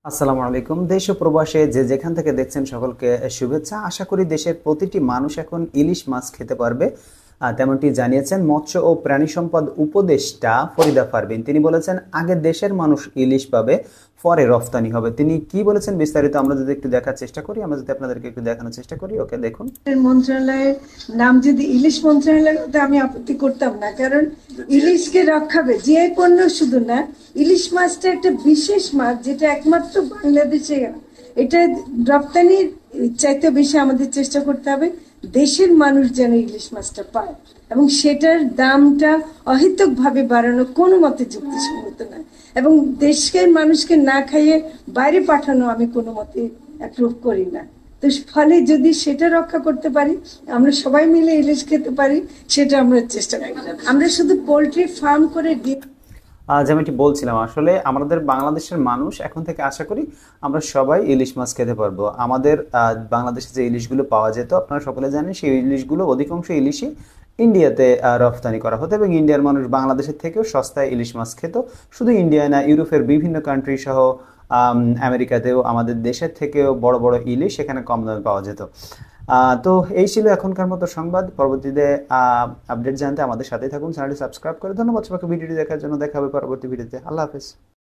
আসসালামু আলাইকুম। দেশ ও প্রবাসে যে যেখান থেকে দেখছেন সকলকে শুভেচ্ছা। আশা করি দেশের প্রতিটি মানুষ এখন ইলিশ মাছ খেতে পারবে। তেমনটি জানিয়েছেন মৎস্য ও প্রাণী সম্পদ উপদেষ্টা ফরিদা পারভীন। তিনি বলেছেন আগে দেশের মানুষ ইলিশ পাবে, পরে রফতানি হবে। তিনি কি বলেছেন বিস্তারিত আমরা যদি একটু দেখার চেষ্টা করি, আমরা যদি আপনাদেরকে একটু দেখানোর চেষ্টা করি। ওকে, দেখুন। মন্ত্রণালয়ের নাম যদি ইলিশ মন্ত্রণালয় হতো আমি আপত্তি করতাম না, কারণ ইলিশকে রক্ষাবে যে পণ্য শুধু না, ইলিশ মাছটা একটা বিশেষ মাছ যেটা একমাত্র বাংলাদেশে। এটা রপ্তানির চাইতে বেশি আমাদের চেষ্টা করতে হবে দেশের মানুষ যেন ইলিশ মাছটা পায়, এবং সেটার দামটা অহেতুক ভাবে বাড়ানো কোনো মতে যুক্তিসঙ্গত না, এবং দেশের মানুষকে না খাইয়ে বাইরে পাঠানো আমি কোনো মতে অ্যাপ্রুভ করি না। তো ফলে যদি সেটা রক্ষা করতে পারি, আমরা সবাই মিলে ইলিশ খেতে পারি, সেটা আমরা চেষ্টা করি। আমরা শুধু পোল্ট্রি ফার্ম করে যেমনটি বলছিলাম, আসলে আমাদের বাংলাদেশের মানুষ এখন থেকে আশা করি আমরা সবাই ইলিশ মাছ খেতে পারবো। আমাদের বাংলাদেশে যে ইলিশগুলো পাওয়া যেত আপনারা সকলে জানেন, সেই ইলিশগুলো অধিকাংশ ইলিশই ইন্ডিয়াতে রফতানি করা হতো, এবং ইন্ডিয়ার মানুষ বাংলাদেশের থেকেও সস্তায় ইলিশ মাছ খেত। শুধু ইন্ডিয়া না, ইউরোপের বিভিন্ন কান্ট্রি সহ আমেরিকাতেও আমাদের দেশের থেকেও বড় বড় ইলিশ সেখানে কম দামে পাওয়া যেত। তো এই ছিল এখনকার মতো সংবাদ। পরবর্তীতে আপডেট জানতে আমাদের সাথেই থাকুন, চ্যানেলটি সাবস্ক্রাইব করে। ধন্যবাদ সবাইকে ভিডিওটি দেখার জন্য। দেখা হবে পরবর্তী ভিডিওতে। আল্লাহ হাফেজ।